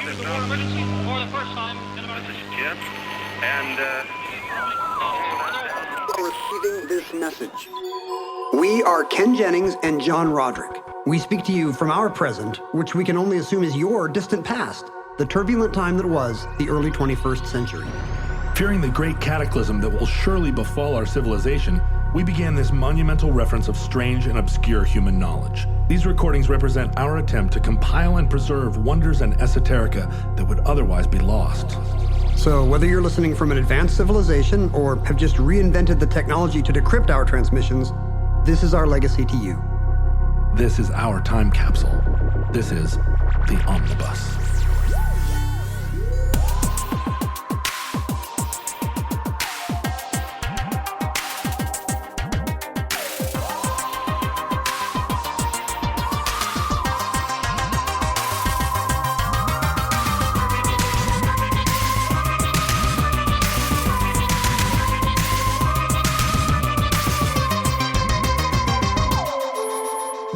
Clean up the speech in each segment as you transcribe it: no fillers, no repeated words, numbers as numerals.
This is Jim, and receiving this message. We are Ken Jennings and John Roderick. We speak to you from our present, which we can only assume is your distant past, the turbulent time that was the early 21st century. Fearing the great cataclysm that will surely befall our civilization, we began this monumental reference of strange and obscure human knowledge. These recordings represent our attempt to compile and preserve wonders and esoterica that would otherwise be lost. So whether you're listening from an advanced civilization or have just reinvented the technology to decrypt our transmissions, this is our legacy to you. This is our time capsule. This is the Omnibus.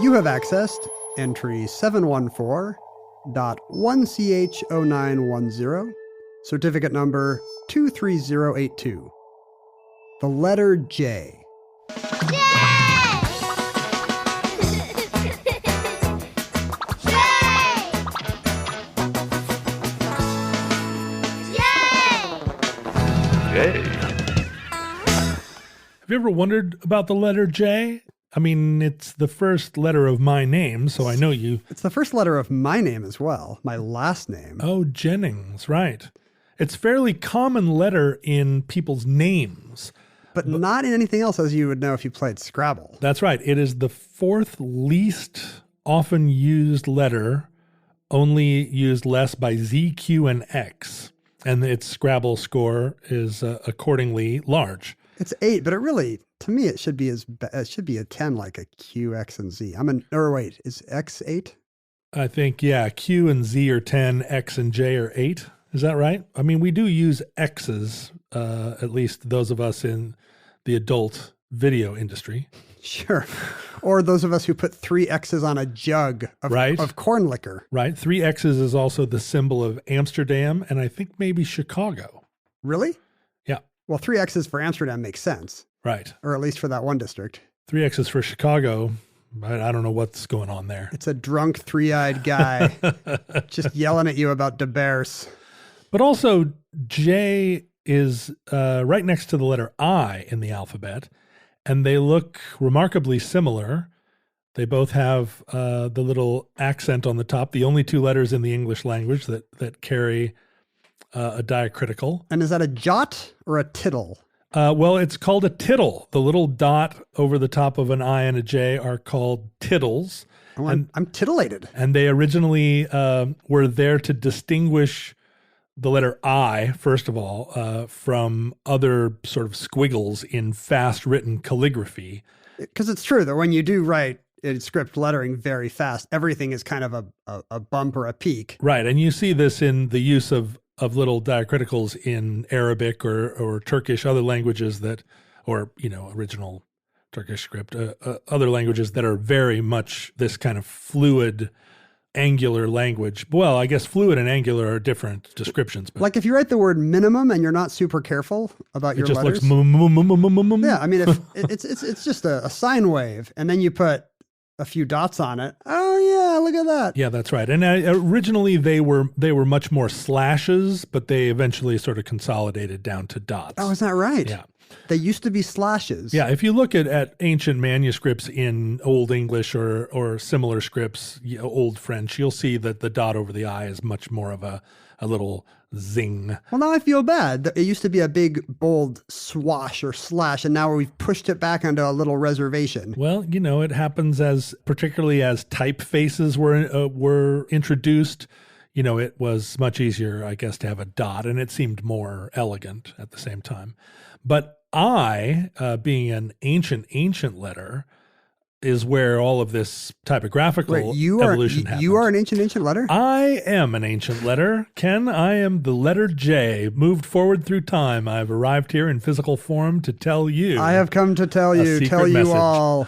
You have accessed entry 714.1CH0910, certificate number 23082. The letter J. Have you ever wondered about the letter J? I mean, it's the first letter of my name, so I know you. It's the first letter of my name as well, my last name. Oh, Jennings, right. It's fairly common letter in people's names. But not in anything else, as you would know if you played Scrabble. That's right. It is the fourth least often used letter, only used less by Z, Q, and X. And its Scrabble score is accordingly large. It's 8, but it really, to me, it should be it should be a 10, like a Q, X, and Z. Is X 8? I think, yeah, Q and Z are 10, X and J are 8. Is that right? I mean, we do use X's, at least those of us in the adult video industry. Sure. Or those of us who put 3 X's on a jug of corn liquor. Right. 3 X's is also the symbol of Amsterdam and I think maybe Chicago. Really? Yeah. Well, 3 X's for Amsterdam makes sense. Right. Or at least for that one district. 3 X's for Chicago. I don't know what's going on there. It's a drunk, three-eyed guy just yelling at you about De Beers. But also, J is right next to the letter I in the alphabet, and they look remarkably similar. They both have the little accent on the top, the only 2 letters in the English language that carry a diacritical. And is that a jot or a tittle? Well, it's called a tittle. The little dot over the top of an I and a J are called tittles. Oh, I'm titillated. And they originally were there to distinguish the letter I, first of all, from other sort of squiggles in fast-written calligraphy. Because it's true that when you do write in script lettering very fast, everything is kind of a bump or a peak. Right, and you see this in the use of little diacriticals in Arabic or Turkish, other languages original Turkish script, other languages that are very much this kind of fluid, angular language. Well, I guess fluid and angular are different descriptions. But like if you write the word minimum and you're not super careful about your letters. It just looks yeah, I mean, if it's just a sine wave, and then you put a few dots on it. Oh yeah, look at that. Yeah, that's right. And originally they were much more slashes, but they eventually sort of consolidated down to dots. Oh, is that right? Yeah. They used to be slashes. Yeah, if you look at ancient manuscripts in Old English or similar scripts, Old French, you'll see that the dot over the I is much more of a little zing. Well, now I feel bad. It used to be a big, bold swash or slash, and now we've pushed it back onto a little reservation. Well, it happens particularly as typefaces were introduced. It was much easier, I guess, to have a dot, and it seemed more elegant at the same time. But I, being an ancient letter, is where all of this typographical evolution happened. You are an ancient letter? I am an ancient letter. Ken, I am the letter J. Moved forward through time, I've arrived here in physical form to tell you. I have come to tell you message. All.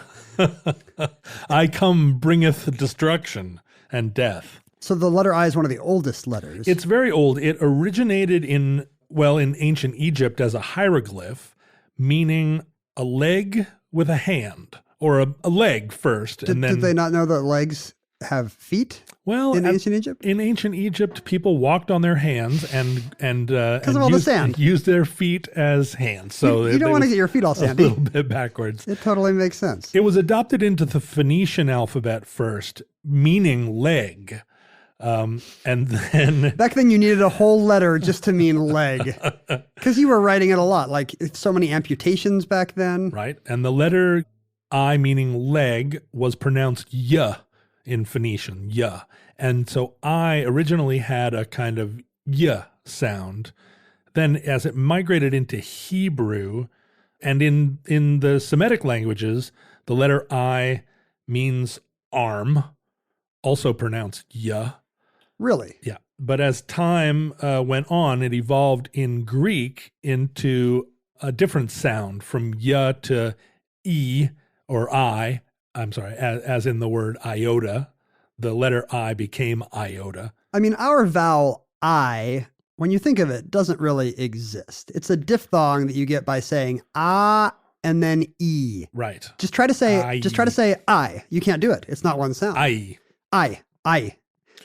I come bringeth destruction and death. So the letter I is one of the oldest letters. It's very old. It originated in ancient Egypt as a hieroglyph, meaning a leg with a hand, or a leg first. Did they not know that legs have feet? Well, in ancient Egypt? In ancient Egypt, people walked on their hands and the sand. Used their feet as hands. So you don't want to get your feet all sandy. A little bit backwards. It totally makes sense. It was adopted into the Phoenician alphabet first, meaning leg. And then back then you needed a whole letter just to mean leg, because you were writing it a lot. Like so many amputations back then. Right. And the letter I, meaning leg, was pronounced y in Phoenician, y. And so I originally had a kind of y sound. Then as it migrated into Hebrew and in the Semitic languages, the letter I means arm, also pronounced y. Really? Yeah. But as time went on, it evolved in Greek into a different sound, from y to e or I. I'm sorry, as in the word iota. The letter I became iota. I mean, our vowel I, when you think of it, doesn't really exist. It's a diphthong that you get by saying ah and then e. Right. Just try to say I. You can't do it. It's not one sound. I.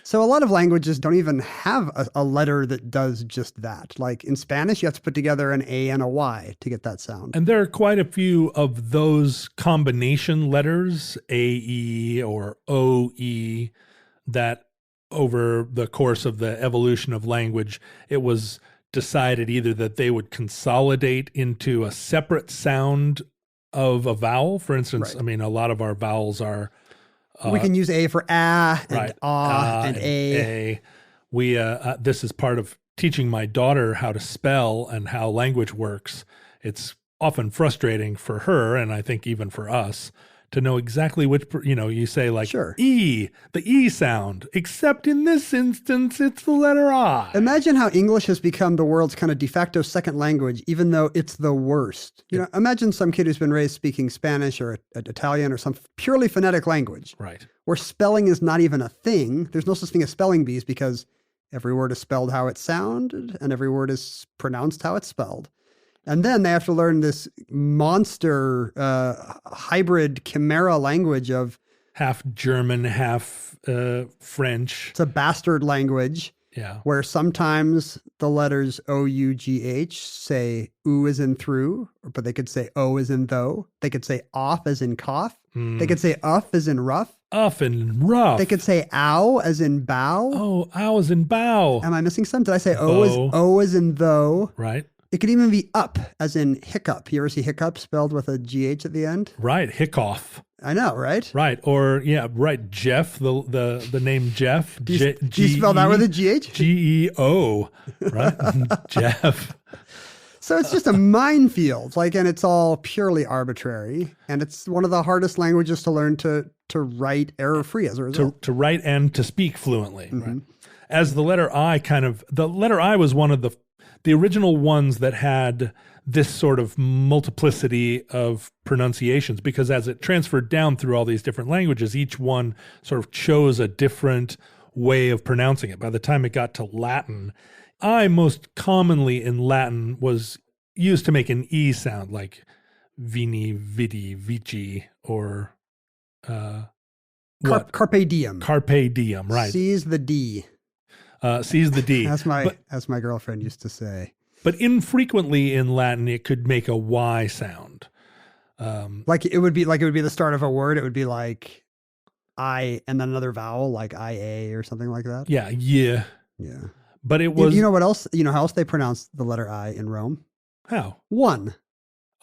So a lot of languages don't even have a letter that does just that. Like in Spanish, you have to put together an A and a Y to get that sound. And there are quite a few of those combination letters, A-E or O-E, that over the course of the evolution of language, it was decided either that they would consolidate into a separate sound of a vowel. For instance, Right. I mean, a lot of our vowels are we can use A for ah and right. ah and A. We this is part of teaching my daughter how to spell and how language works. It's often frustrating for her, and I think even for us, to know exactly which, you say like Sure. E, the E sound, except in this instance, it's the letter I. Imagine how English has become the world's kind of de facto second language, even though it's the worst. Imagine some kid who's been raised speaking Spanish or Italian or some purely phonetic language. Right. Where spelling is not even a thing. There's no such thing as spelling bees because every word is spelled how it sounded and every word is pronounced how it's spelled. And then they have to learn this monster hybrid chimera language of half German, half French. It's a bastard language. Yeah. Where sometimes the letters O-U-G-H say oo as in through, but they could say O as in though. They could say off as in cough. They could say uff as in rough. Uff and rough. They could say ow as in bow. Oh, ow as in bow. Am I missing some? Did I say O as in though? Right. It could even be up as in hiccup. You ever see hiccup spelled with a GH at the end? Right. Hickoff. I know, right? Right. Or right. Jeff, the name Jeff. Do you spell that with a GH? G-E-O. Right. Jeff. So it's just a minefield, and it's all purely arbitrary. And it's one of the hardest languages to learn to write error-free as a result. To write and to speak fluently. Mm-hmm. Right. As the letter I the letter I was one of the original ones that had this sort of multiplicity of pronunciations, because as it transferred down through all these different languages, each one sort of chose a different way of pronouncing it. By the time it got to Latin, I most commonly in Latin was used to make an E sound, like vini, vidi, vici, or Carpe diem. Carpe diem, right. Seize the D. Seize the D. As my girlfriend used to say. But infrequently in Latin, it could make a Y sound. It would be the start of a word. It would be like I and then another vowel, like IA or something like that. Yeah. Yeah. But it was. You know what else? You know how else they pronounced the letter I in Rome? How? One.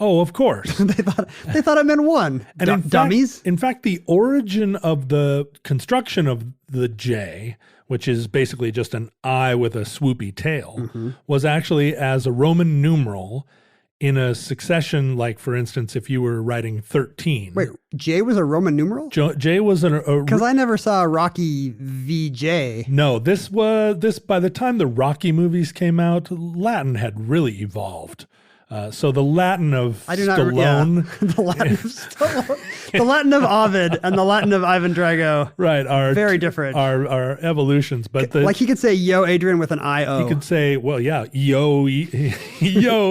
Oh, of course. they thought it meant one. And dummies. In fact, the origin of the construction of the J, which is basically just an I with a swoopy tail, was actually as a Roman numeral in a succession, like, for instance, if you were writing 13. Wait, J was a Roman numeral? J was because I never saw Rocky VJ. No, this by the time the Rocky movies came out, Latin had really evolved. So the Latin of I do not. Stallone, The Latin of Stallone, the Latin of Ovid, and the Latin of Ivan Drago. right, are Very different. Are evolutions. But Like he could say "Yo, Adrian" with an I-O. he could say, well, yeah, yo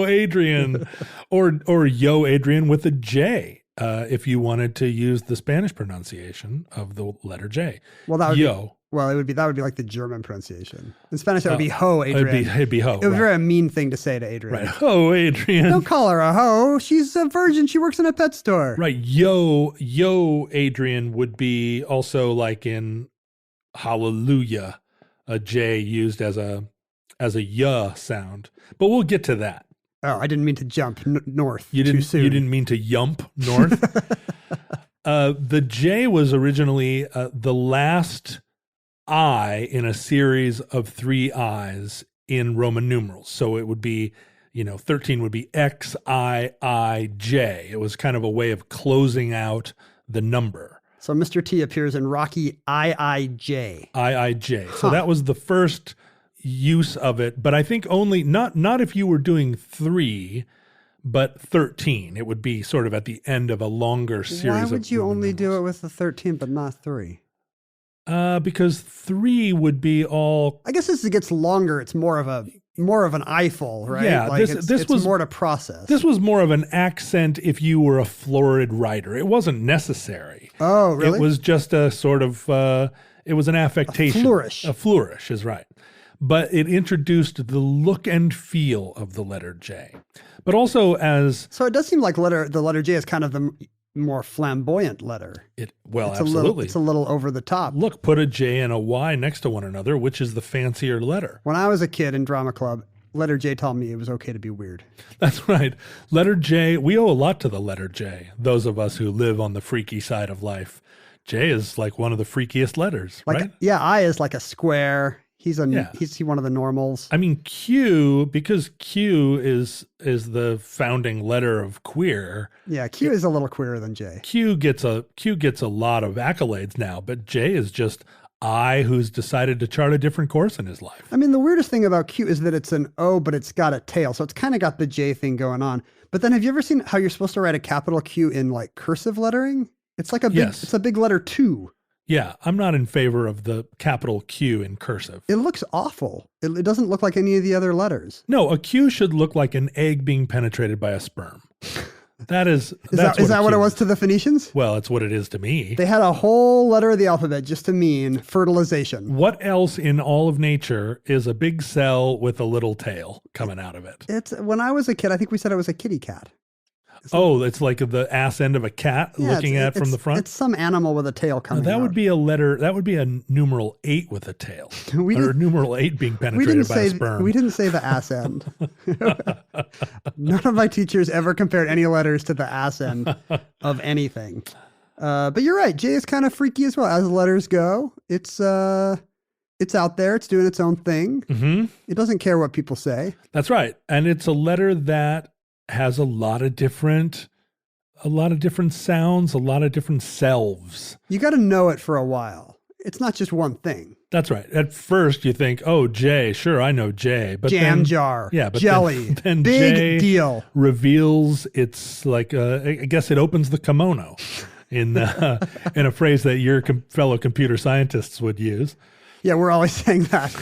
Adrian, or yo Adrian with a J. If you wanted to use the Spanish pronunciation of the letter J. Well, that would yo. Well, that would be like the German pronunciation. In Spanish, that would be "ho, Adrian." It'd be ho. It would be a very mean thing to say to Adrian. Right. Ho, Adrian. Don't call her a hoe. She's a virgin. She works in a pet store. Right. Yo, Adrian would be also like in hallelujah, a J used as a y sound. But we'll get to that. Oh, I didn't mean to jump north You too didn't. soon. You didn't mean to yump north. The J was originally the last I in a series of 3 I's in Roman numerals. So it would be, 13 would be X, I, I, J. It was kind of a way of closing out the number. So Mr. T appears in Rocky IIJ. IIJ. So that was the first use of it, but I think only, not if you were doing 3, but 13. It would be sort of at the end of a longer series. Why would you Roman only do numerals. it with the 13 but not 3? Because 3 would be all. I guess as it gets longer, it's more of an eyeful, right? Yeah, like this it's was more to process. This was more of an accent if you were a florid writer. It wasn't necessary. Oh, really? It was just a sort of, it was an affectation. A flourish. A flourish is right. But it introduced the look and feel of the letter J. But also So it does seem like the letter J is kind of the more flamboyant letter. Absolutely. It's a little over the top. Look, put a J and a Y next to one another, which is the fancier letter. When I was a kid in drama club, letter J taught me it was okay to be weird. That's right. Letter J, we owe a lot to the letter J, those of us who live on the freaky side of life. J is like one of the freakiest letters, right? Yeah, I is like a square. He's one of the normals. I mean, Q, because Q is the founding letter of queer. Yeah, Q is a little queerer than J. Q gets a lot of accolades now, but J is just I who's decided to chart a different course in his life. I mean, the weirdest thing about Q is that it's an O, but it's got a tail. So it's kind of got the J thing going on. But then have you ever seen how you're supposed to write a capital Q in like cursive lettering? It's like it's a big letter 2. Yeah, I'm not in favor of the capital Q in cursive. It looks awful. It doesn't look like any of the other letters. No, a Q should look like an egg being penetrated by a sperm. Is that what it was to the Phoenicians? Well, it's what it is to me. They had a whole letter of the alphabet just to mean fertilization. What else in all of nature is a big cell with a little tail coming out of it? When I was a kid, I think we said it was a kitty cat. It's like the ass end of a cat looking at from the front? It's some animal with a tail coming out. That would be a letter. That would be a numeral 8 with a tail. Or numeral 8 being penetrated by a sperm. We didn't say the ass end. None of my teachers ever compared any letters to the ass end of anything. But you're right. J is kind of freaky as well. As letters go, it's out there. It's doing its own thing. Mm-hmm. It doesn't care what people say. That's right. And it's a letter that has a lot of different sounds, a lot of different selves. You got to know it for a while. It's not just one thing. That's right. At first you think, oh, J, sure, I know J. But Jam jar. Yeah, but jelly. Then big J deal. Reveals it's like, I guess it opens the kimono in a phrase that your fellow computer scientists would use. Yeah, we're always saying that.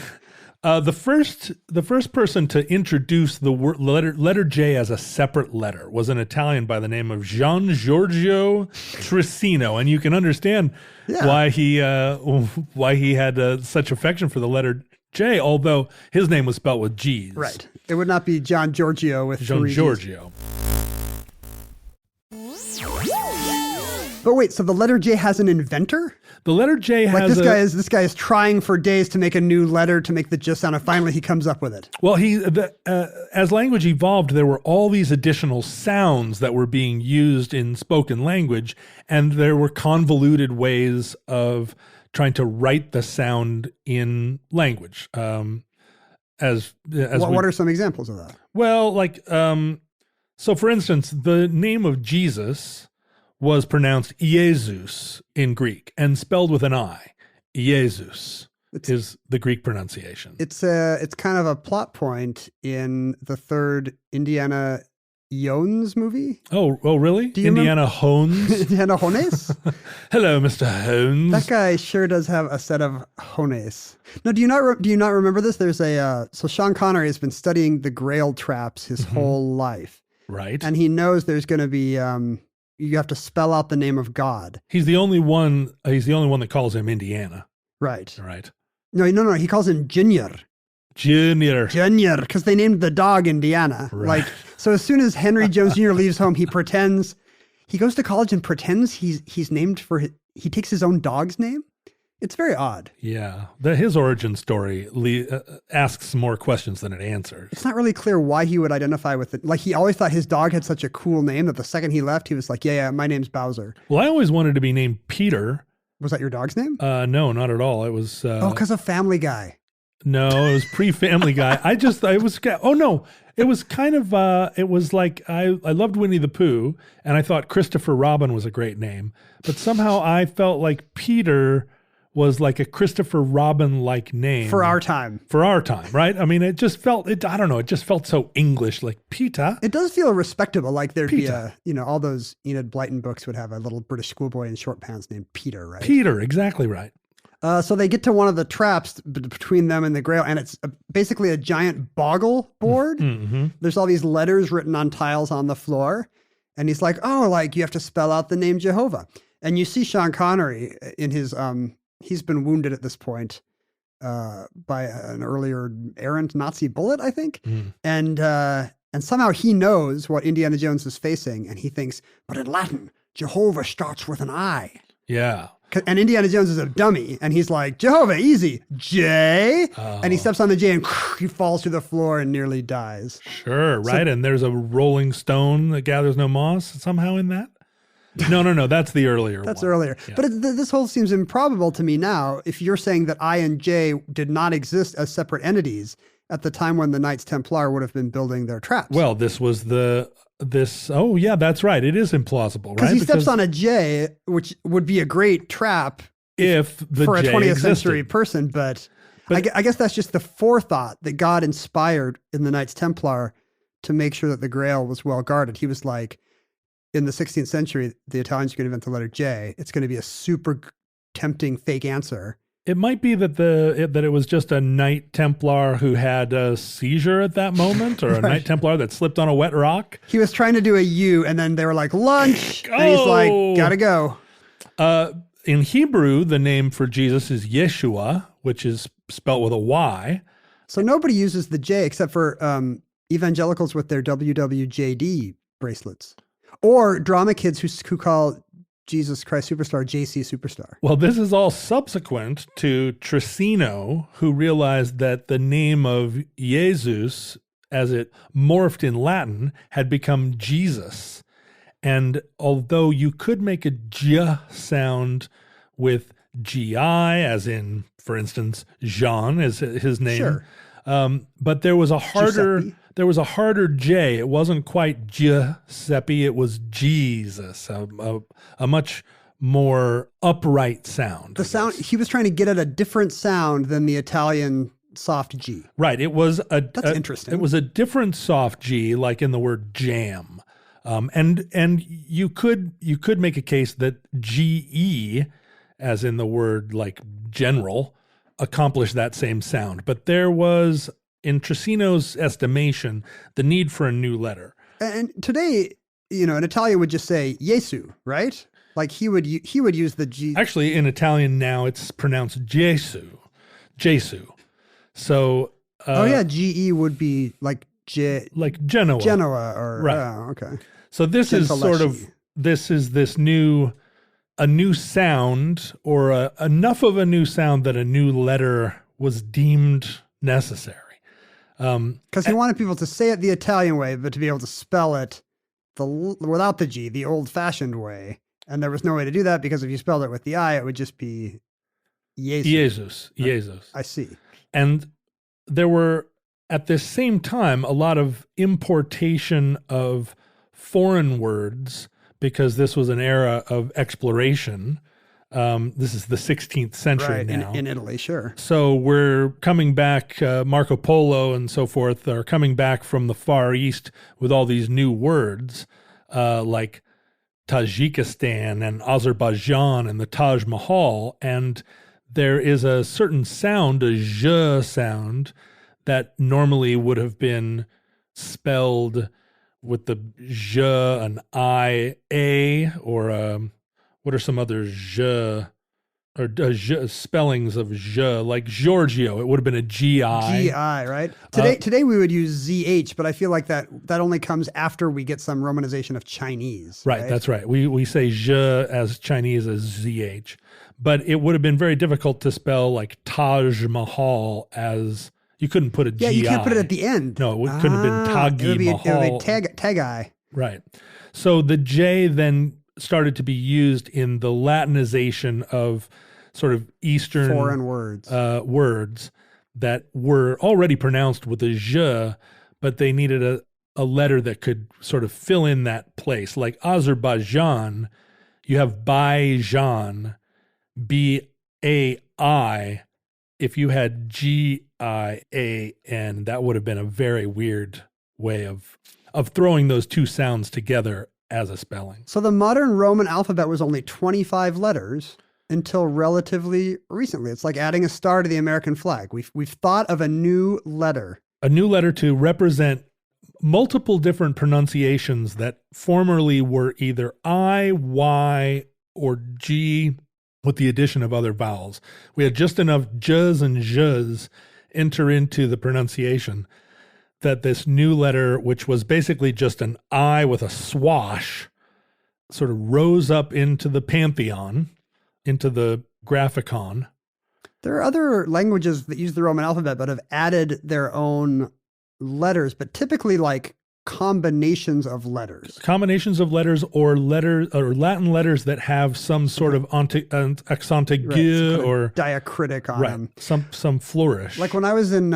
The first person to introduce the letter J as a separate letter was an Italian by the name of Gian Giorgio Trissino, and you can understand why he had such affection for the letter J, although his name was spelled with G's. Right. It would not be John Giorgio with Gian 3 G's. Giorgio. But wait, so the letter J has an inventor? The letter J has this guy is trying for days to make a new letter to make the J sound, and finally he comes up with it. Well, as language evolved, there were all these additional sounds that were being used in spoken language, and there were convoluted ways of trying to write the sound in language. What are some examples of that? Well, so for instance, the name of Jesus was pronounced Jesus in Greek and spelled with an I. Jesus is the Greek pronunciation. It's kind of a plot point in the third Indiana Jones movie. Oh, really? Do you Indiana Hones? Indiana Jones? Hello, Mr. Hones. That guy sure does have a set of Jones. No, do you not remember this? There's so Sean Connery has been studying the Grail traps his whole life. Right. And he knows there's going to be, you have to spell out the name of God. He's the only one that calls him Indiana. Right. Right. No, he calls him Junior, because they named the dog Indiana. Right. Like, so as soon as Henry Jones Jr. leaves home, he goes to college and pretends he's named he takes his own dog's name. It's very odd. Yeah. His origin story asks more questions than it answers. It's not really clear why he would identify with it. Like, he always thought his dog had such a cool name that the second he left, he was like, yeah, my name's Bowser. Well, I always wanted to be named Peter. Was that your dog's name? No, not at all. It was... because of Family Guy. No, it was pre-Family Guy. It was kind of, it was like, I loved Winnie the Pooh, and I thought Christopher Robin was a great name. But somehow I felt like Peter was like a Christopher Robin-like name. For our time. Right? I mean, it just felt so English, like Peter. It does feel respectable, like there'd Peter. Be all those Enid Blyton books would have a little British schoolboy in short pants named Peter, right? Peter, exactly right. So they get to one of the traps between them and the Grail, and it's basically a giant boggle board. Mm-hmm. There's all these letters written on tiles on the floor. And he's like, you have to spell out the name Jehovah. And you see Sean Connery in his, he's been wounded at this point by an earlier errant Nazi bullet, I think. Mm. And somehow he knows what Indiana Jones is facing, and he thinks, but in Latin, Jehovah starts with an I. Yeah. And Indiana Jones is a dummy, and he's like, Jehovah, easy, J. Oh. And he steps on the J, and he falls to the floor and nearly dies. Sure, right. And there's a rolling stone that gathers no moss somehow in that? No, that's the earlier one. That's earlier. Yeah. But this whole seems improbable to me now, if you're saying that I and J did not exist as separate entities at the time when the Knights Templar would have been building their traps. Well, that's right. It is implausible, right? Because he steps on a J, which would be a great trap for a 20th century person. But I guess that's just the forethought that God inspired in the Knights Templar to make sure that the Grail was well guarded. He was like, in the 16th century, the Italians are going to invent the letter J. It's going to be a super tempting fake answer. It might be that it was just a Knight Templar who had a seizure at that moment, or a Knight Templar that slipped on a wet rock. He was trying to do a U, and then they were like, lunch! And he's like, gotta go. In Hebrew, the name for Jesus is Yeshua, which is spelt with a Y. So nobody uses the J except for evangelicals with their WWJD bracelets. Or drama kids who call Jesus Christ Superstar JC Superstar. Well, this is all subsequent to Trissino, who realized that the name of Jesus, as it morphed in Latin, had become Jesus. And although you could make a J sound with GI, as in, for instance, Jean is his name. Sure. But there was a harder... Giuseppe. There was a harder J. It wasn't quite Giuseppe. It was Jesus, a much more upright sound. The sound, he was trying to get at a different sound than the Italian soft G. Right. It was That's interesting. It was a different soft G, like in the word jam. And you could make a case that GE, as in the word like general, accomplished that same sound. But there was, in Trissino's estimation, the need for a new letter. And today, an Italian would just say Jesu, right? Like he would use the G. Actually, in Italian now, it's pronounced Jesu. So. GE would be like like Genoa. Genoa, or right. Oh, okay. So this is sort of a new sound, or enough of a new sound that a new letter was deemed necessary. Because he wanted people to say it the Italian way, but to be able to spell it without the G, the old-fashioned way. And there was no way to do that, because if you spelled it with the I, it would just be Jesus. Jesus. I see. And there were, at the same time, a lot of importation of foreign words, because this was an era of exploration. This is the 16th century now. In Italy, sure. So we're coming back, Marco Polo and so forth are coming back from the Far East with all these new words like Tajikistan and Azerbaijan and the Taj Mahal. And there is a certain sound, a zh sound, that normally would have been spelled with the zh, an I, a, or what are some other zh or spellings of zh, like Giorgio? It would have been a G-I. G-I, right? Today we would use Z-H, but I feel like that only comes after we get some romanization of Chinese. Right, that's right. We say zh as Chinese as Z-H. But it would have been very difficult to spell like Taj Mahal as... You couldn't put a G-I. Yeah, you can't put it at the end. No, it couldn't have been Tagi Mahal. It would be tag-I. Right. So the J then started to be used in the Latinization of sort of Eastern foreign words that were already pronounced with a zh, but they needed a letter that could sort of fill in that place. Like Azerbaijan, you have Bajan, B-A-I. If you had G-I-A-N, that would have been a very weird way of throwing those two sounds together as a spelling. So the modern Roman alphabet was only 25 letters until relatively recently. It's like adding a star to the American flag. We've thought of a new letter. A new letter to represent multiple different pronunciations that formerly were either I, Y, or G with the addition of other vowels. We had just enough j's and zh's enter into the pronunciation that this new letter, which was basically just an I with a swash, sort of rose up into the pantheon, into the graphicon. There are other languages that use the Roman alphabet but have added their own letters, but typically like combinations of letters. Combinations of letters or Latin letters that have some sort of accent aigu or diacritic on them. Some flourish. Like when I was in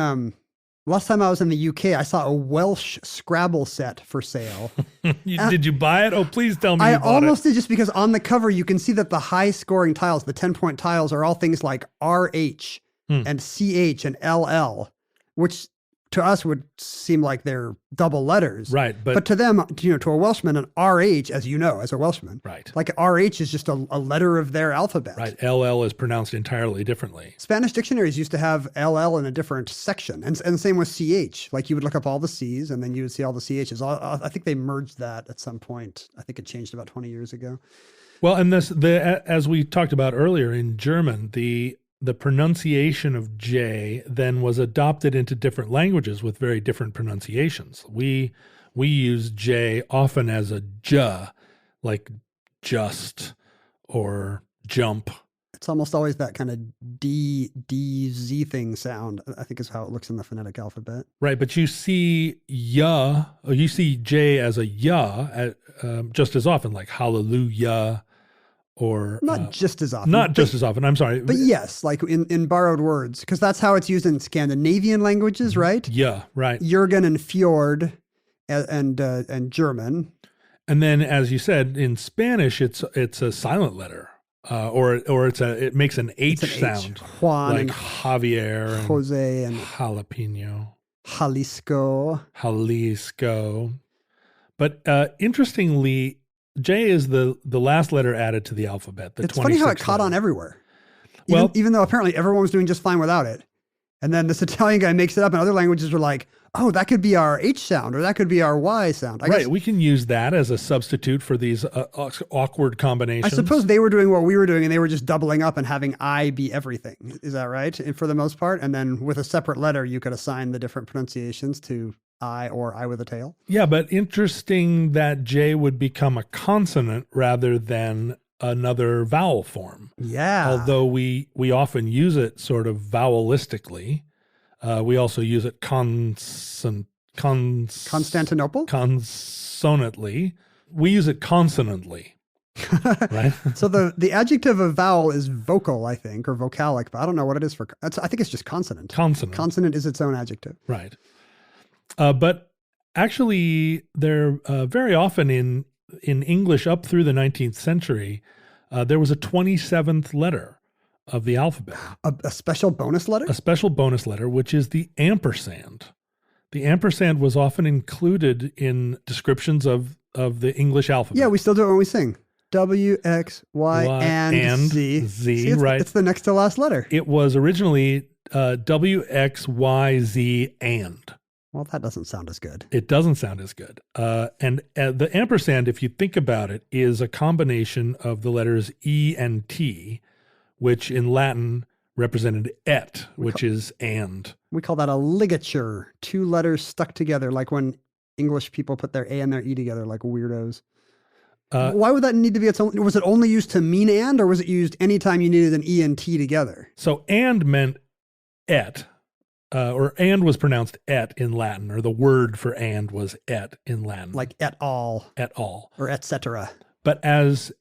last time I was in the UK, I saw a Welsh Scrabble set for sale. Did you buy it? Oh, please tell me. I almost did, just because on the cover you can see that the high scoring tiles, the 10-point tiles, are all things like RH and CH and LL, which to us would seem like they're double letters. Right. But to them, to a Welshman, an RH, as you know, as a Welshman, right, like RH is just a letter of their alphabet. Right. LL is pronounced entirely differently. Spanish dictionaries used to have LL in a different section. And same with CH. Like you would look up all the C's and then you would see all the CHs. I think they merged that at some point. I think it changed about 20 years ago. Well, and as we talked about earlier in German, the pronunciation of J then was adopted into different languages with very different pronunciations. We use J often as a J, like just or jump. It's almost always that kind of D, Z thing sound, I think is how it looks in the phonetic alphabet. Right, but you see ya, or you see J as a ya just as often, like hallelujah. Or not just as often. Not just as often. I'm sorry. But yes, like in borrowed words, because that's how it's used in Scandinavian languages, right? Yeah, right. Jürgen and fjord and German. And then, as you said, in Spanish, it's a silent letter, or it makes an H sound. Juan, like Javier, and Jose, and jalapeno, Jalisco. But interestingly, J is the last letter added to the alphabet. It's funny how it caught on everywhere. Even though apparently everyone was doing just fine without it. And then this Italian guy makes it up and other languages are like, oh, that could be our H sound or that could be our Y sound. I guess we can use that as a substitute for these awkward combinations. I suppose they were doing what we were doing and they were just doubling up and having I be everything. Is that right? And for the most part. And then with a separate letter, you could assign the different pronunciations to I or I with a tail. Yeah, but interesting that J would become a consonant rather than another vowel form. Yeah. Although we often use it sort of vowelistically. We also use it Constantinople? Consonantly. We use it consonantly. Right? So the adjective of vowel is vocal, I think, or vocalic, but I don't know what it is for. I think it's just consonant. Consonant is its own adjective. Right. But actually, they're very often in English up through the 19th century, there was a 27th letter of the alphabet. A special bonus letter? A special bonus letter, which is the ampersand. The ampersand was often included in descriptions of the English alphabet. Yeah, we still do it when we sing. W, X, Y, and Z. See, right. It's the next to last letter. It was originally W, X, Y, Z, and. Well, that doesn't sound as good. It doesn't sound as good. And the ampersand, if you think about it, is a combination of the letters E and T, which in Latin represented et, which is and. We call that a ligature. 2 letters stuck together, like when English people put their A and their E together like weirdos. Why would that need to be its own? Was it only used to mean and, or was it used anytime you needed an E and T together? So and meant et, or and was pronounced et in Latin, or the word for and was et in Latin. Like et al. Et al. Or et cetera. But as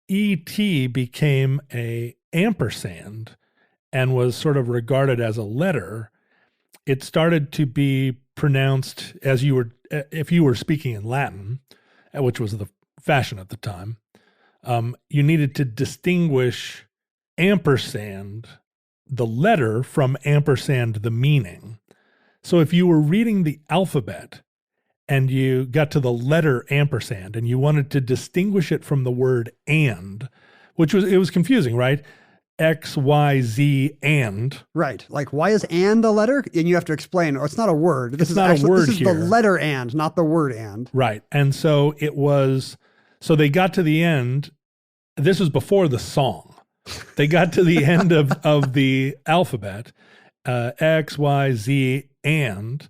ET became a ampersand and was sort of regarded as a letter, it started to be pronounced as if you were speaking in Latin, which was the fashion at the time, you needed to distinguish ampersand, the letter, from ampersand, the meaning. So if you were reading the alphabet and you got to the letter ampersand and you wanted to distinguish it from the word and, it was confusing, right? X, Y, Z, and. Right. Like, why is and a letter? And you have to explain, it's not a word. This is not a word This is here. the letter and, not the word and. Right. And so so they got to the end. This was before the song. They got to the end of the alphabet, X, Y, Z, and.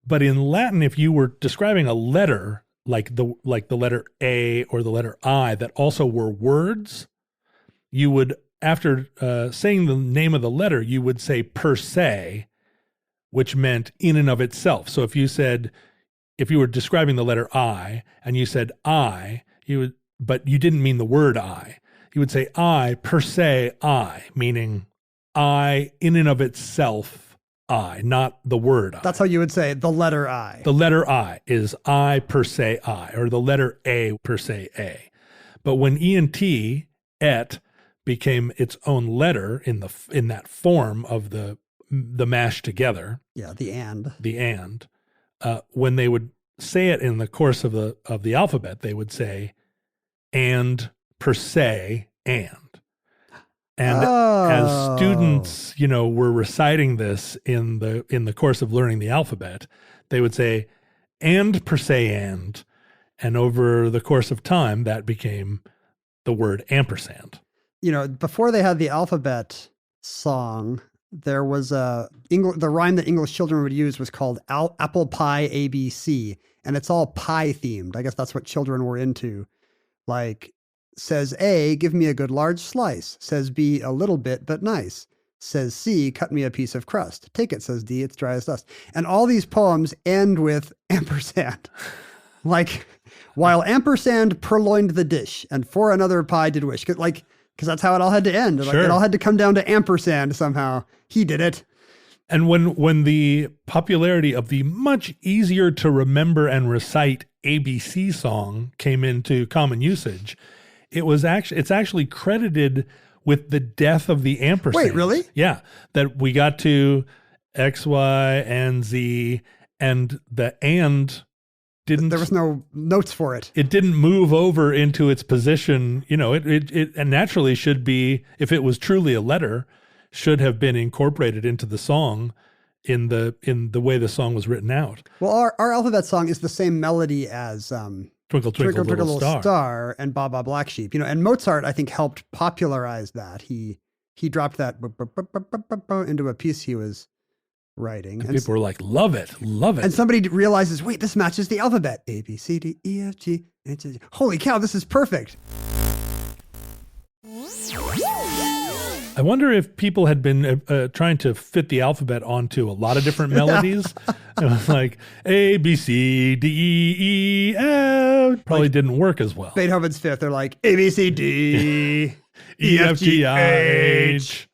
But in Latin, if you were describing a letter, like the letter A or the letter I, that also were words, you would, after saying the name of the letter, you would say per se, which meant in and of itself. So if you were describing the letter I and you said I, but you didn't mean the word I, you would say I per se I, meaning I in and of itself I, not the word I. That's how you would say the letter I. The letter I is I per se I, or the letter A per se A. But when ENT, et, became its own letter in that form of the mashed together. Yeah, the and. When they would say it in the course of the alphabet, they would say and per se and. And as students, were reciting this in the course of learning the alphabet, they would say and per se and over the course of time, that became the word ampersand. Before they had the alphabet song, there was the rhyme that English children would use was called Apple Pie ABC, and it's all pie themed. I guess that's what children were into. Like, says A, give me a good large slice. Says B, a little bit, but nice. Says C, cut me a piece of crust. Take it, says D, it's dry as dust. And all these poems end with ampersand. Like, while ampersand purloined the dish, and for another pie did wish. Because that's how it all had to end. Sure. It all had to come down to ampersand somehow. He did it. And when the popularity of the much easier to remember and recite ABC song came into common usage, it's actually credited with the death of the ampersand. Wait, really? Yeah. That we got to X, Y, and Z, and the and didn't. There was no notes for it. It didn't move over into its position. It naturally should be, if it was truly a letter, should have been incorporated into the song in the way the song was written out. Well, our alphabet song is the same melody as Twinkle, Twinkle, Little Star. And Baa Baa Black Sheep. And Mozart, I think, helped popularize that. He dropped that into a piece he was writing. And people were like, love it. And somebody realizes, wait, this matches the alphabet. A, B, C, D, E, F, G, H, I, J. Holy cow, this is perfect. I wonder if people had been trying to fit the alphabet onto a lot of different melodies. It was like A, B, C, D, E, F. Probably didn't work as well. Beethoven's Fifth, they're like A, B, C, D, E, F, G, I, H.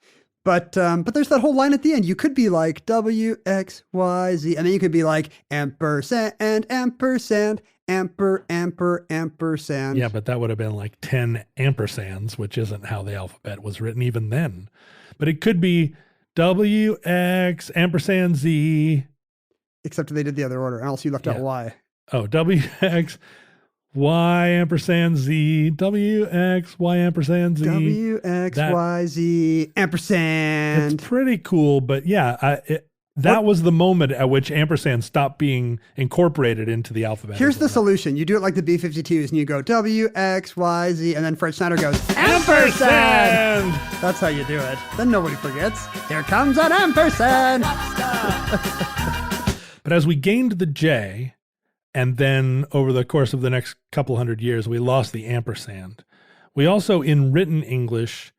But there's that whole line at the end. You could be like W, X, Y, Z, and then you could be like ampersand, ampersand, ampersand. Yeah, but that would have been like 10 ampersands, which isn't how the alphabet was written even then. But it could be WX ampersand Z. Except they did the other order, else you left out Y. Oh, WX Y ampersand Z, WX Y ampersand Z. WX Y Z ampersand. It's pretty cool, but yeah, that was the moment at which ampersand stopped being incorporated into the alphabet. Here's the solution. You do it like the B-52s, and you go W, X, Y, Z, and then Fred Schneider goes, ampersand! That's how you do it. Then nobody forgets. Here comes an ampersand! But as we gained the J, and then over the course of the next couple hundred years, we lost the ampersand. We also, in written English,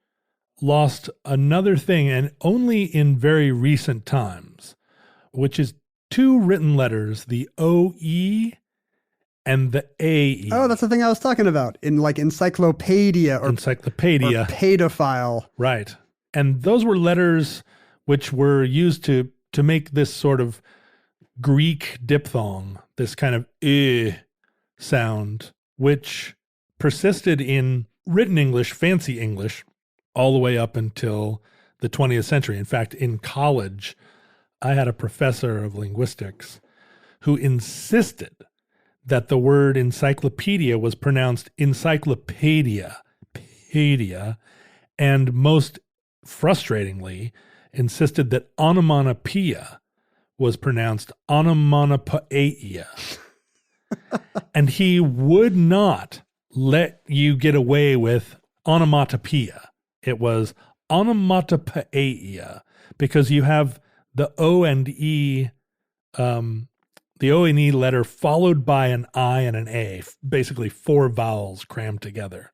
lost another thing, and only in very recent times, which is two written letters, the OE and the AE. Oh, that's the thing I was talking about, in like encyclopedia or pedophile. Right. And those were letters which were used to make this sort of Greek diphthong, this kind of sound, which persisted in written English, fancy English, all the way up until the 20th century. In fact, in college, I had a professor of linguistics who insisted that the word encyclopedia was pronounced encyclopedia, and most frustratingly insisted that onomatopoeia was pronounced onomatopoeia. And he would not let you get away with onomatopoeia. It was onomatopoeia because you have the O and E, the O and E letter followed by an I and an A, basically four vowels crammed together.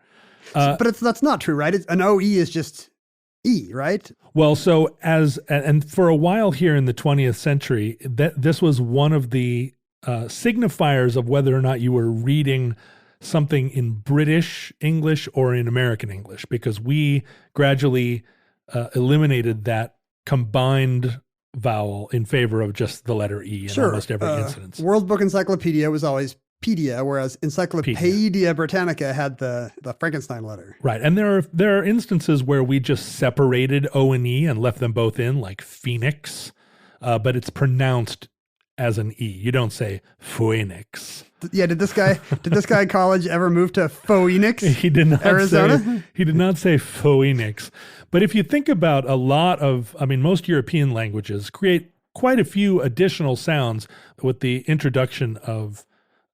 But that's not true, right? An OE is just E, right? Well, so and for a while here in the 20th century, this was one of the signifiers of whether or not you were reading something in British English or in American English, because we gradually eliminated that combined vowel in favor of just the letter E in almost every instance. World Book Encyclopedia was always pedia, whereas Encyclopedia Britannica had the Frankenstein letter. Right. And there are instances where we just separated O and E and left them both in, like Phoenix, but it's pronounced as an E. You don't say Phoenix. Yeah, did this guy in college ever move to Phoenix? He did not. Arizona? He did not say Phoenix. But if you think about most European languages create quite a few additional sounds with the introduction of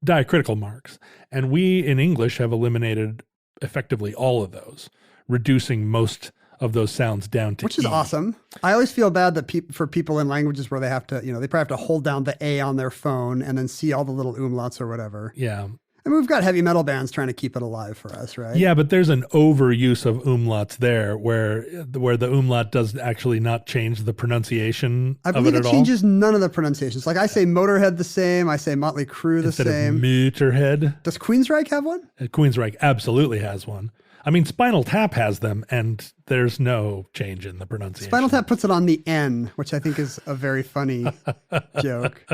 diacritical marks. And we in English have eliminated effectively all of those, reducing most of those sounds down to Which is E. awesome. I always feel bad that for people in languages where they have to, they probably have to hold down the A on their phone and then see all the little umlauts or whatever. Yeah. I mean, we've got heavy metal bands trying to keep it alive for us, right? Yeah, but there's an overuse of umlauts there where the umlaut does actually not change the pronunciation I of believe it at all. it changes none of the pronunciations. Like I say Motorhead the same, I say Motley Crue the Instead same. of Motorhead. Does Queensryche have one? Queensryche absolutely has one. I mean, Spinal Tap has them, and there's no change in the pronunciation. Spinal Tap puts it on the N, which I think is a very funny joke.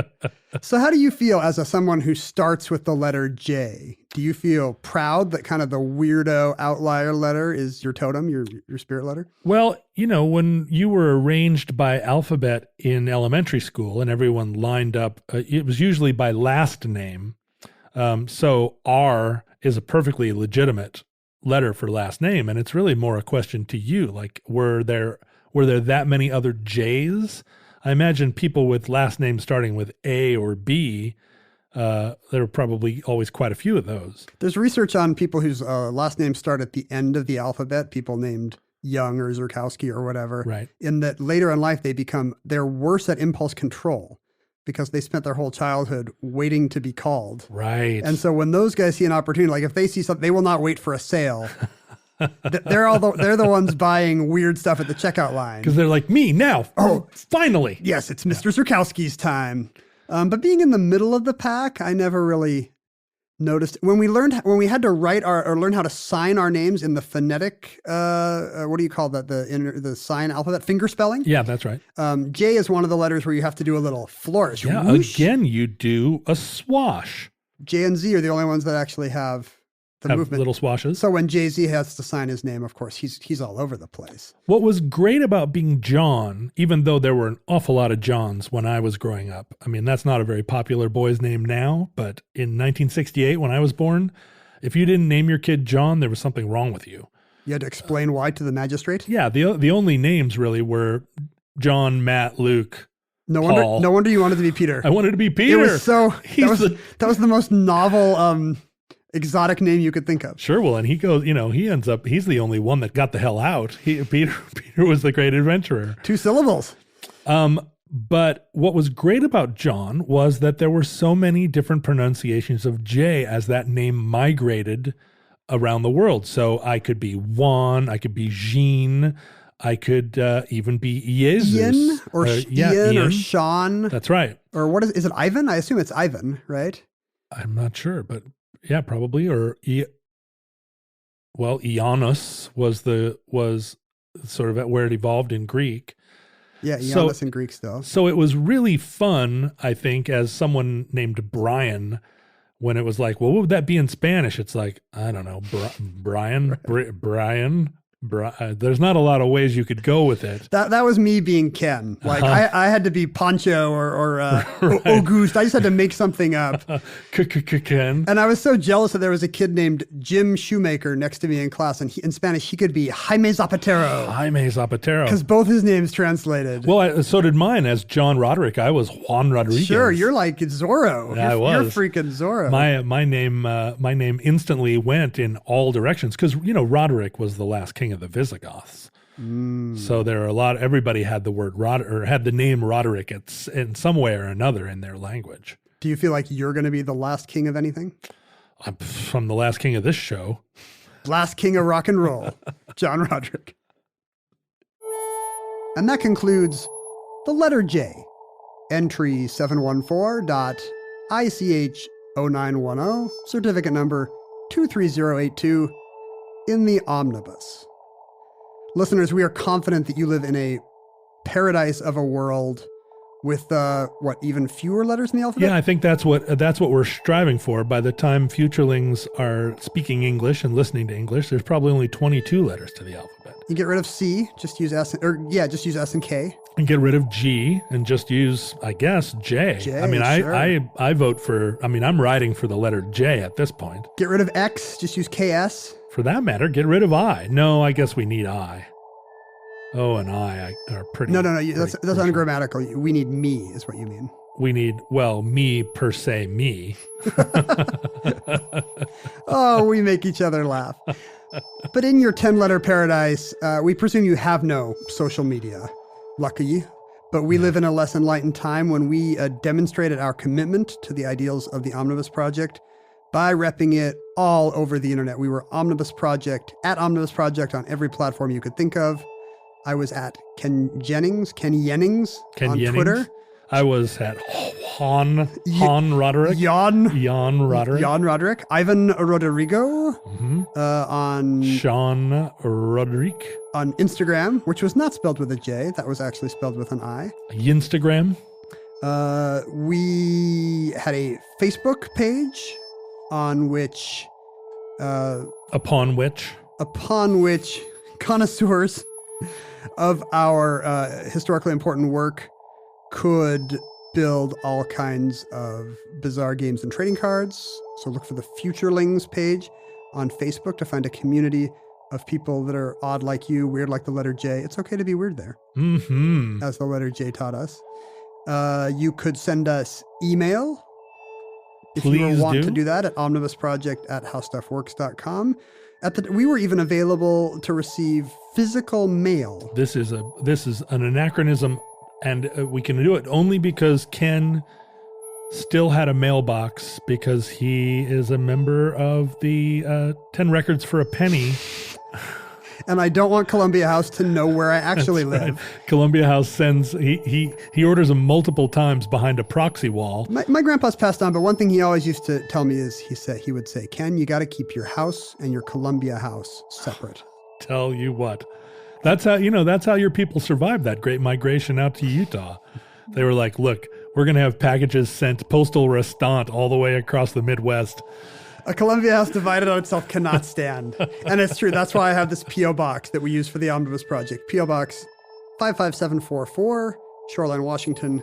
So how do you feel as someone who starts with the letter J? Do you feel proud that kind of the weirdo outlier letter is your totem, your spirit letter? Well, when you were arranged by alphabet in elementary school and everyone lined up, it was usually by last name. So R is a perfectly legitimate letter for last name, and it's really more a question to you, like were there that many other J's? I imagine people with last names starting with A or B, there are probably always quite a few of those. There's research on people whose last names start at the end of the alphabet, people named Young or Zurkowski or whatever, right? In that later in life they're worse at impulse control because they spent their whole childhood waiting to be called. Right. And so when those guys see an opportunity, like if they see something, they will not wait for a sale. They're the ones buying weird stuff at the checkout line. Because they're like, me now. Oh, finally. Yes, it's Mr. Zurkowski's time. But being in the middle of the pack, I never really noticed when we had to write or learn how to sign our names in the phonetic, what do you call that? The sign alphabet, finger spelling. Yeah, that's right. J is one of the letters where you have to do a little flourish. Yeah, Whoosh. again, you do a swash. J and Z are the only ones that actually have the Have movement. little swashes. So when Jay-Z has to sign his name, of course, he's all over the place. What was great about being John, even though there were an awful lot of Johns when I was growing up, I mean, that's not a very popular boy's name now, but in 1968, when I was born, if you didn't name your kid John, there was something wrong with you. You had to explain why to the magistrate? Yeah, the only names really were John, Matt, Luke, No Paul. wonder you wanted to be Peter. I wanted to be Peter. It was so that was the most novel exotic name you could think of. Sure, well, and he goes, he ends up, he's the only one that got the hell out. Peter was the great adventurer. 2 syllables. But what was great about John was that there were so many different pronunciations of J as that name migrated around the world. So I could be Juan, I could be Jean, I could even be Jesus. Ian or Ian or Sean. That's right. Or what is it Ivan? I assume it's Ivan, right? I'm not sure, but yeah, probably. Or Ioannis was sort of where it evolved in Greek. Yeah, Ioannis in Greek still. So it was really fun, I think, as someone named Brian, when it was like, well, what would that be in Spanish? It's like, I don't know, Brian. There's not a lot of ways you could go with it. That was me being Ken. Like I had to be Pancho or Right. Auguste. I just had to make something up. Ken. And I was so jealous that there was a kid named Jim Shoemaker next to me in class, and in Spanish he could be Jaime Zapatero. Jaime Zapatero. Because both his names translated. Well, so did mine. As John Roderick, I was Juan Rodriguez. Sure, you're like Zorro. I was. You're freaking Zorro. My name instantly went in all directions because Roderick was the last king of the Visigoths. So there are everybody had the word had the name Roderick in some way or another in their language. Do you feel like you're going to be the last king of anything? I'm the last king of this show. Last king of rock and roll, John Roderick. And that concludes the letter J, entry 714.ICH0910, certificate number 23082, in the omnibus. Listeners, we are confident that you live in a paradise of a world with even fewer letters in the alphabet? Yeah, I think that's what we're striving for. By the time futurelings are speaking English and listening to English, there's probably only 22 letters to the alphabet. You get rid of C, just use S, just use S and K. And get rid of G and just use, I guess, J. I mean, sure. I vote for, I'm riding for the letter J at this point. Get rid of X, just use KS. For that matter, get rid of I. No, I guess we need I. O and I are pretty. No. That's ungrammatical. We need me, is what you mean. We need, me per se, me. Oh, we make each other laugh. But in your 10-letter paradise, we presume you have no social media. Lucky. But we live in a less enlightened time when we demonstrated our commitment to the ideals of the Omnibus Project by repping it all over the internet. We were Omnibus Project on every platform you could think of. I was at Ken Jennings on Twitter. I was at Roderick. Jan Roderick. Roderick. Ivan Rodrigo. On Sean Roderick. On Instagram, which was not spelled with a J. That was actually spelled with an I. Instagram. We had a Facebook page on which... Upon which connoisseurs of our historically important work could build all kinds of bizarre games and trading cards. So look for the Futurelings page on Facebook to find a community of people that are odd like you, weird like the letter J. It's okay to be weird there, as the letter J taught us. You could send us email if you want to do that at omnibusproject@howstuffworks.com. We were even available to receive physical mail. This is an anachronism, and we can do it only because Ken still had a mailbox because he is a member of the 10 Records for a Penny. And I don't want Columbia House to know where I actually live. Right. Columbia House sends, he orders them multiple times behind a proxy wall. My grandpa's passed on, but one thing he always used to tell me is he would say, Ken, you got to keep your house and your Columbia House separate. Tell you what, that's how your people survived that great migration out to Utah. They were like, look, We're going to have packages sent postal restant all the way across the Midwest. A Columbia House divided on itself cannot stand. And it's true. That's why I have this P.O. Box that we use for the Omnibus Project. P.O. Box 55744, Shoreline, Washington,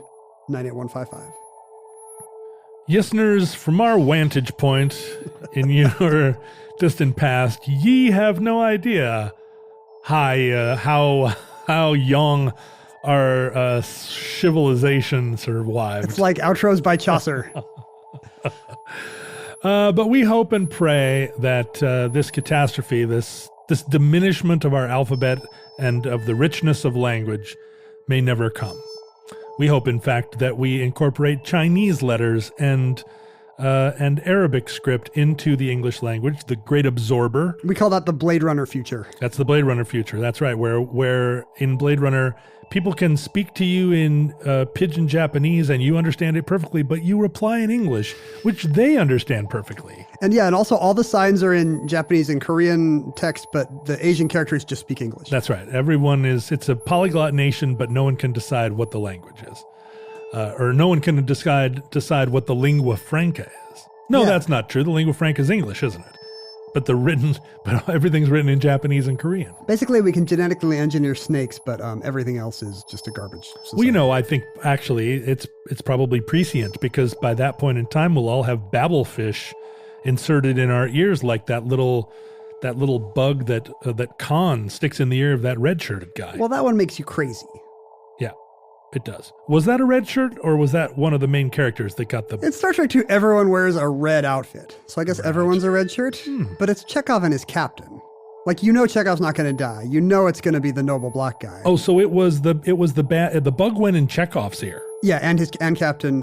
98155. Listeners, from our vantage point in your distant past, ye have no idea how young our civilization survived. It's like outros by Chaucer. But we hope and pray that this catastrophe, this diminishment of our alphabet and of the richness of language may never come. We hope, in fact, that we incorporate Chinese letters and Arabic script into the English language, the great absorber. We call that the Blade Runner future. That's the Blade Runner future. That's right. Where in Blade Runner, people can speak to you in pidgin Japanese and you understand it perfectly, but you reply in English, which they understand perfectly. And yeah, and also all the signs are in Japanese and Korean text, but the Asian characters just speak English. That's right. It's a polyglot nation, but no one can decide what the language is. Or no one can decide what the lingua franca is. No, That's not true. The lingua franca is English, isn't it? But everything's written in Japanese and Korean. Basically, we can genetically engineer snakes, but everything else is just a garbage society. Well, I think actually it's probably prescient, because by that point in time, we'll all have babblefish inserted in our ears, like that little bug that Khan sticks in the ear of that red-shirted guy. Well, that one makes you crazy. Yeah, it does. Was that a red shirt, or was that one of the main characters that got the... In Star Trek 2, everyone wears a red outfit. So I guess everyone's a red shirt, but it's Chekhov and his captain. Like, Chekhov's not going to die. It's going to be the noble black guy. Oh, so it was the bug went in Chekhov's ear. Yeah, and Captain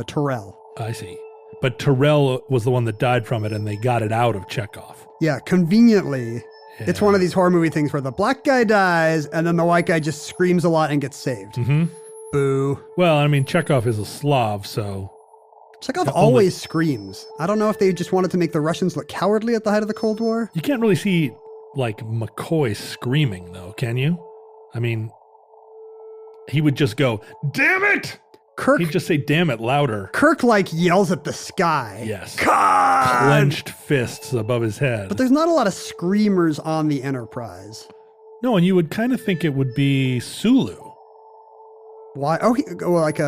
Terrell. I see. But Terrell was the one that died from it, and they got it out of Chekhov. Yeah, conveniently. Yeah. It's one of these horror movie things where the black guy dies, and then the white guy just screams a lot and gets saved. Mm-hmm. Boo. Well, I mean, Chekhov is a Slav, so... Chekhov always screams. I don't know if they just wanted to make the Russians look cowardly at the height of the Cold War. You can't really see, like, McCoy screaming, though, can you? I mean, he would just go, "Damn it!" He'd just say "damn it" louder. Kirk, yells at the sky. Yes. God! Clenched fists above his head. But there's not a lot of screamers on the Enterprise. No, and you would kind of think it would be Sulu. Why? Oh, like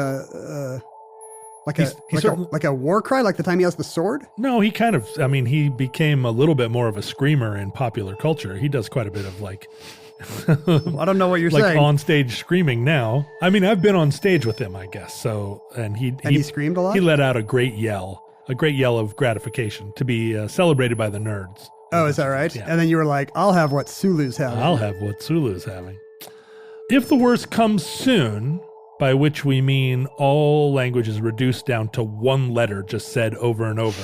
a war cry, like the time he has the sword? No, he he became a little bit more of a screamer in popular culture. He does quite a bit of I don't know what you're saying. Like on stage screaming now. I mean, I've been on stage with him, I guess. So, and he screamed a lot? He let out a great yell of gratification to be celebrated by the nerds. Oh, is that right? Yeah. And then you were like, I'll have what Sulu's having. I'll have what Sulu's having. If the worst comes soon, by which we mean all language is reduced down to one letter just said over and over.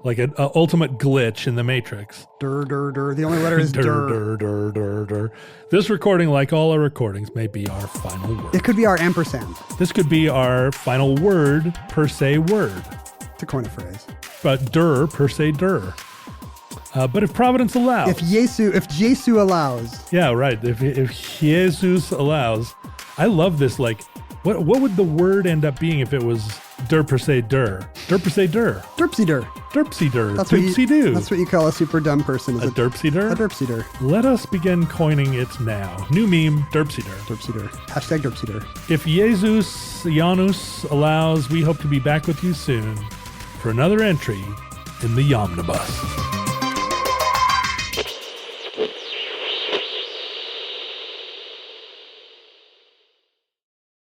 Like an ultimate glitch in the Matrix. Dur, dur, dur. The only letter is dur. Dur, dur, dur, dur. This recording, like all our recordings, may be our final word. It could be our ampersand. This could be our final word, per se word. To coin a phrase. But dur, per se dur. But if Providence allows. If Jesu allows. Yeah, right. If Jesus allows. I love this, what would the word end up being if it was dur per se dur? Dur per se dur. Derpsy dur. Derpsy dur. That's what you call a super dumb person. Is a derpsy dur? A derpsy dur. Let us begin coining it now. New meme, derpsy dur. Derpsy dur. Hashtag derpsy dur. If Jesus Janus allows, we hope to be back with you soon for another entry in the Omnibus.